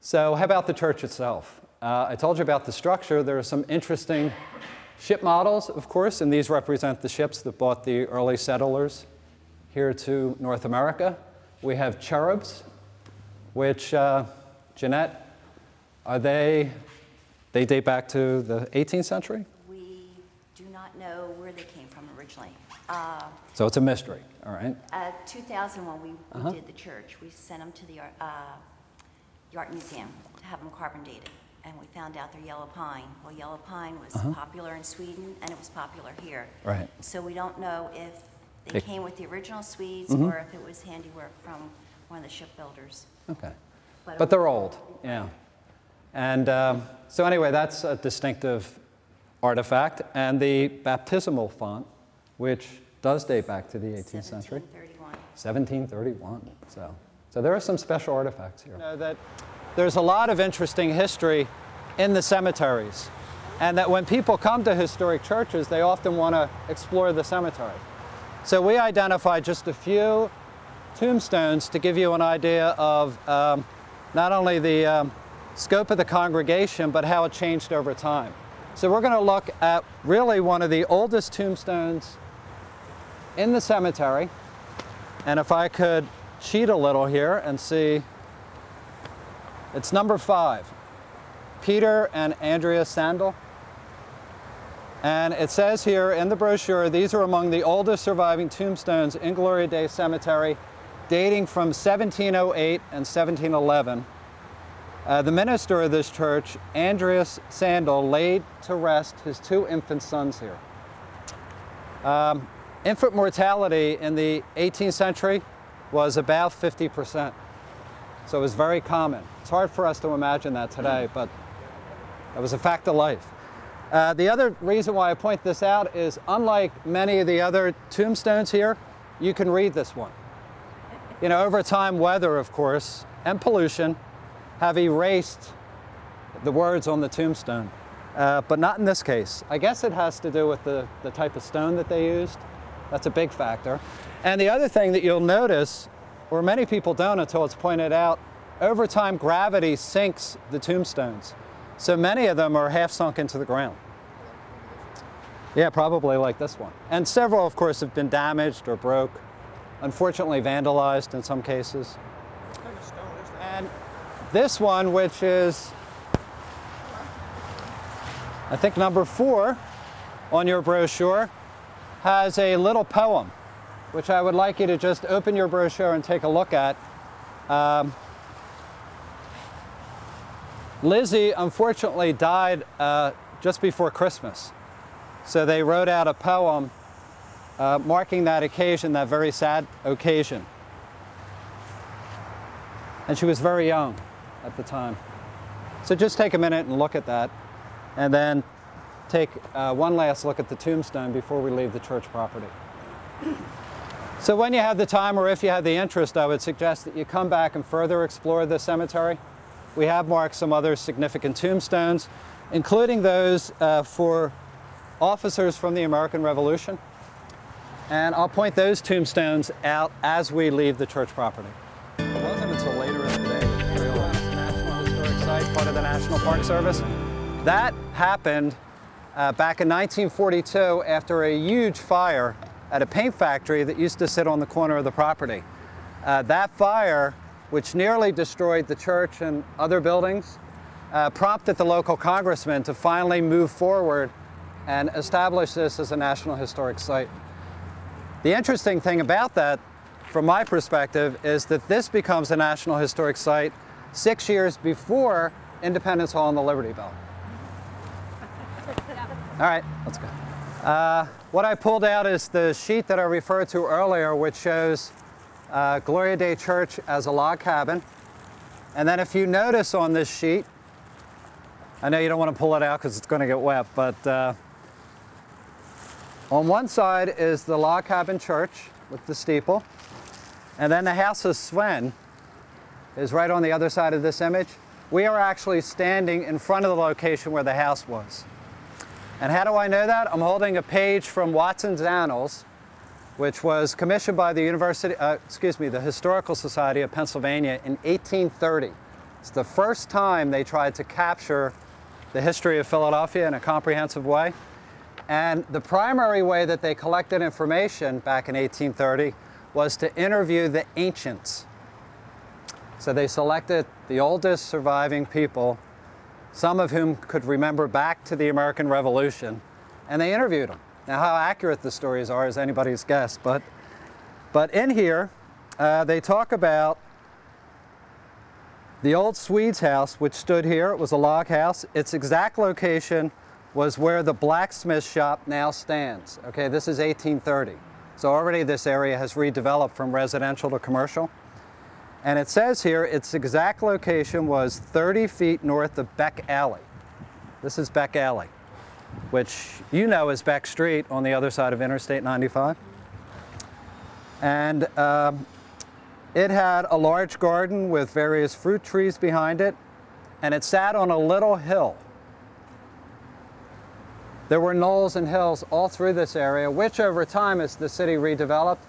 So how about the church itself? I told you about the structure. There are some interesting ship models, of course, and these represent the ships that brought the early settlers here to North America. We have cherubs, which, Jeanette, are they date back to the 18th century? We do not know where they came from originally. So it's a mystery, all right? 2001, we did the church. We sent them to the Art Museum to have them carbon dated. And we found out they're yellow pine. Well, yellow pine was popular in Sweden, and it was popular here. Right. So we don't know if they came with the original Swedes or if it was handiwork from one of the shipbuilders. Okay. But they're old, yeah. And so anyway, that's a distinctive artifact. And the baptismal font, which does date back to the 18th century. 1731. So there are some special artifacts here. You know that there's a lot of interesting history in the cemeteries, and that when people come to historic churches, they often want to explore the cemetery. So we identified just a few tombstones to give you an idea of not only the scope of the congregation, but how it changed over time. So we're going to look at really one of the oldest tombstones in the cemetery. And if I could cheat a little here and see, it's number 5, Peter and Andrea Sandal. And it says here in the brochure, these are among the oldest surviving tombstones in Gloria Dei Cemetery, dating from 1708 and 1711. The minister of this church, Andreas Sandal, laid to rest his 2 infant sons here. Infant mortality in the 18th century was about 50%. So it was very common. It's hard for us to imagine that today, but it was a fact of life. The other reason why I point this out is, unlike many of the other tombstones here, you can read this one. You know, over time, weather, of course, and pollution have erased the words on the tombstone, but not in this case. I guess it has to do with the type of stone that they used. That's a big factor. And the other thing that you'll notice, or many people don't until it's pointed out, over time gravity sinks the tombstones. So many of them are half sunk into the ground. Yeah, probably like this one. And several, of course, have been damaged or broke, unfortunately vandalized in some cases. And this one, which is, I think, number 4 on your brochure, has a little poem, which I would like you to just open your brochure and take a look at. Lizzie, unfortunately, died just before Christmas. So they wrote out a poem marking that occasion, that very sad occasion. And she was very young at the time. So just take a minute and look at that, and then take one last look at the tombstone before we leave the church property. So when you have the time, or if you have the interest, I would suggest that you come back and further explore the cemetery. We have marked some other significant tombstones, including those for officers from the American Revolution. And I'll point those tombstones out as we leave the church property. It wasn't until later in the day that we realized the National Historic Site, part of the National Park Service. That happened back in 1942 after a huge fire at a paint factory that used to sit on the corner of the property. That fire, which nearly destroyed the church and other buildings, prompted the local congressman to finally move forward and establish this as a National Historic Site. The interesting thing about that, from my perspective, is that this becomes a National Historic Site 6 years before Independence Hall and the Liberty Bell. All right, let's go. What I pulled out is the sheet that I referred to earlier, which shows Gloria Dei Church as a log cabin. And then if you notice on this sheet, I know you don't want to pull it out because it's going to get wet, but on one side is the log cabin church with the steeple, and then the house of Sven is right on the other side of this image. We are actually standing in front of the location where the house was. And how do I know that? I'm holding a page from Watson's Annals, which was commissioned by the the Historical Society of Pennsylvania in 1830. It's the first time they tried to capture the history of Philadelphia in a comprehensive way. And the primary way that they collected information back in 1830 was to interview the ancients. So they selected the oldest surviving people, some of whom could remember back to the American Revolution, and they interviewed them. Now, how accurate the stories are is anybody's guess, but in here, they talk about the old Swedes House, which stood here. It was a log house. Its exact location was where the blacksmith shop now stands. Okay, this is 1830. So already this area has redeveloped from residential to commercial. And it says here its exact location was 30 feet north of Beck Alley. This is Beck Alley, which you know is Beck Street on the other side of Interstate 95. And it had a large garden with various fruit trees behind it, and it sat on a little hill. There were knolls and hills all through this area, which over time, as the city redeveloped,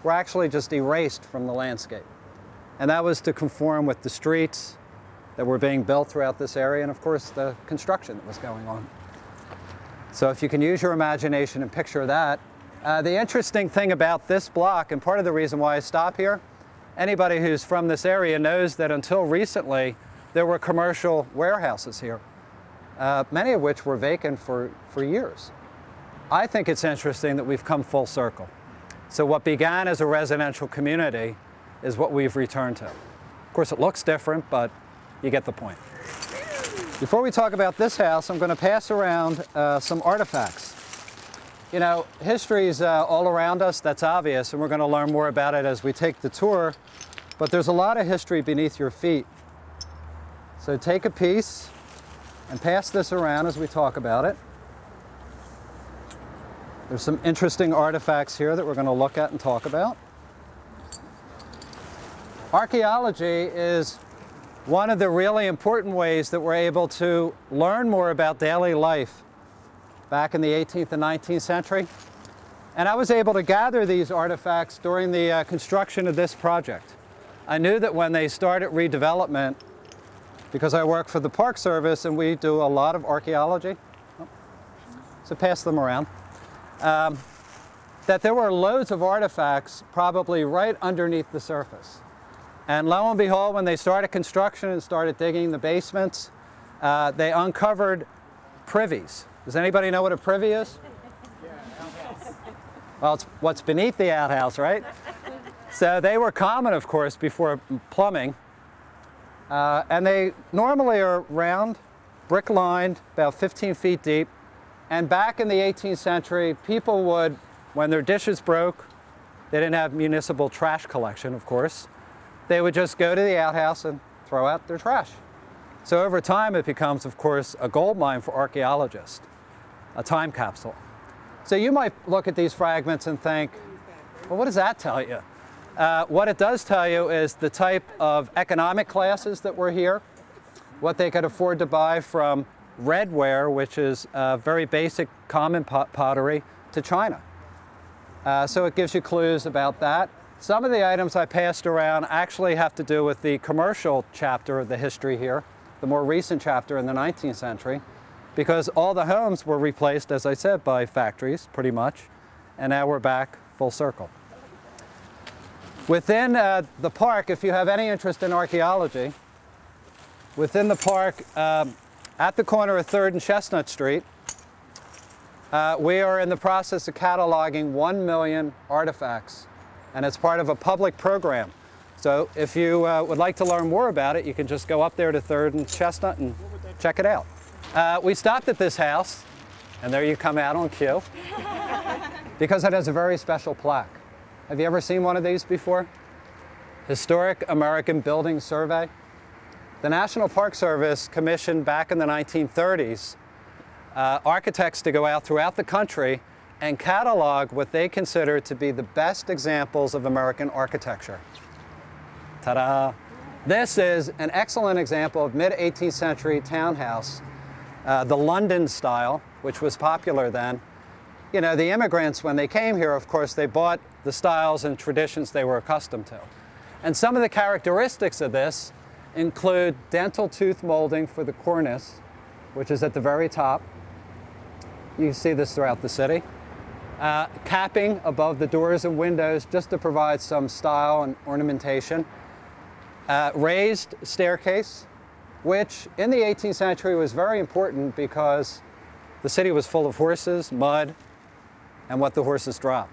were actually just erased from the landscape. And that was to conform with the streets that were being built throughout this area, and of course, the construction that was going on. So if you can use your imagination and picture that. The interesting thing about this block, and part of the reason why I stop here, anybody who's from this area knows that until recently, there were commercial warehouses here. Many of which were vacant for years. I think it's interesting that we've come full circle. So what began as a residential community is what we've returned to. Of course, it looks different, but you get the point. Before we talk about this house, I'm going to pass around some artifacts. You know, history's all around us, that's obvious, and we're going to learn more about it as we take the tour, but there's a lot of history beneath your feet. So take a piece and pass this around as we talk about it. There's some interesting artifacts here that we're going to look at and talk about. Archaeology is one of the really important ways that we're able to learn more about daily life back in the 18th and 19th century. And I was able to gather these artifacts during the construction of this project. I knew that when they started redevelopment, because I work for the Park Service and we do a lot of archaeology, so pass them around, that there were loads of artifacts probably right underneath the surface. And lo and behold, when they started construction and started digging the basements, they uncovered privies. Does anybody know what a privy is? Well, it's what's beneath the outhouse, right? So they were common, of course, before plumbing. And they normally are round, brick-lined, about 15 feet deep. And back in the 18th century, people would, when their dishes broke, they didn't have municipal trash collection, of course, they would just go to the outhouse and throw out their trash. So over time, it becomes, of course, a gold mine for archaeologists, a time capsule. So you might look at these fragments and think, well, what does that tell you? What it does tell you is the type of economic classes that were here, what they could afford to buy from redware, which is very basic common pottery, to China. So it gives you clues about that. Some of the items I passed around actually have to do with the commercial chapter of the history here, the more recent chapter in the 19th century, because all the homes were replaced, as I said, by factories, pretty much, and now we're back full circle. Within the park, if you have any interest in archaeology, within the park, at the corner of 3rd and Chestnut Street, we are in the process of cataloging 1 million artifacts, and it's part of a public program. So if you would like to learn more about it, you can just go up there to 3rd and Chestnut and check it out. We stopped at this house, and there you come out on cue, because it has a very special plaque. Have you ever seen one of these before? Historic American Building Survey. The National Park Service commissioned back in the 1930s architects to go out throughout the country and catalog what they consider to be the best examples of American architecture. Ta-da! This is an excellent example of mid-18th century townhouse, the London style, which was popular then. You know, the immigrants, when they came here, of course, they bought the styles and traditions they were accustomed to. And some of the characteristics of this include dental tooth molding for the cornice, which is at the very top. You can see this throughout the city. Capping above the doors and windows just to provide some style and ornamentation. Raised staircase, which in the 18th century was very important because the city was full of horses, mud, and what the horses drop.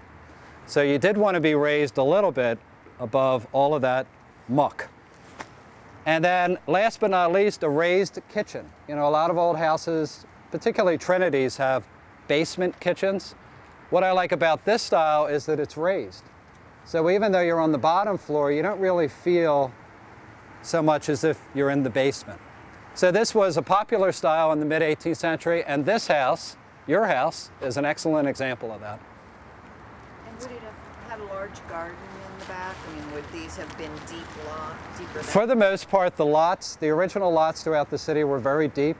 So you did want to be raised a little bit above all of that muck. And then last but not least, a raised kitchen. You know, a lot of old houses, particularly Trinities, have basement kitchens. What I like about this style is that it's raised. So even though you're on the bottom floor, you don't really feel so much as if you're in the basement. So this was a popular style in the mid-18th century, and this house, your house, is an excellent example of that. And would it have had a large garden in the back? I mean, would these have been deeper than? For the most part, the lots, the original lots throughout the city were very deep.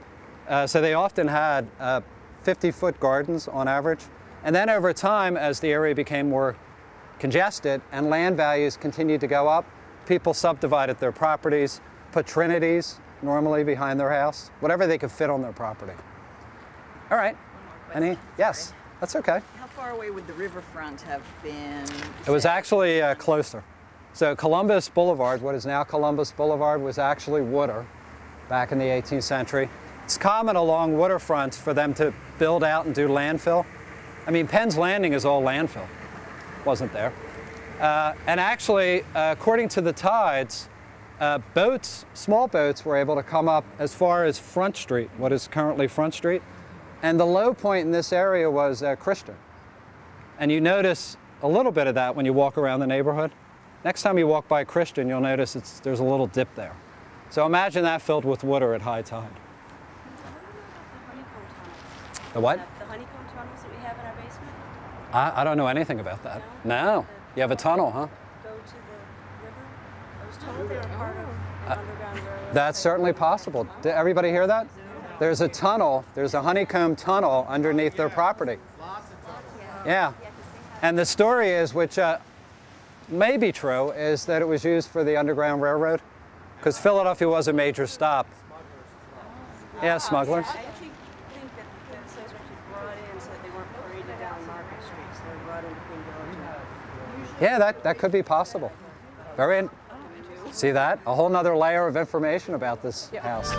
So they often had 50-foot gardens on average. And then over time, as the area became more congested and land values continued to go up, people subdivided their properties, put Trinities normally behind their house, whatever they could fit on their property. All right. Any? Yes, Sorry. That's okay. How far away would the riverfront have been? It was actually closer. So Columbus Boulevard, what is now Columbus Boulevard, was actually water back in the 18th century. It's common along waterfronts for them to build out and do landfill. I mean, Penn's Landing is all landfill. Wasn't there. And actually, according to the tides, boats, small boats, were able to come up as far as Front Street, what is currently Front Street. And the low point in this area was Christian. And you notice a little bit of that when you walk around the neighborhood. Next time you walk by Christian, you'll notice there's a little dip there. So imagine that filled with water at high tide. The what? The honeycomb tunnels that we have in our basement? I don't know anything about that. No. You have a tunnel, huh? Go to the river? I was told they were part of the Underground Railroad. That's certainly possible. Did everybody hear that? There's a tunnel, there's a honeycomb tunnel underneath their property. Yeah. And the story is, which may be true, is that it was used for the Underground Railroad, because Philadelphia was a major stop. Yeah, smugglers. I actually think that the slaves were actually brought in so that they weren't paraded down Market Street, so they were brought into Queen Village. Yeah, that could be possible. See that? A whole nother layer of information about this house.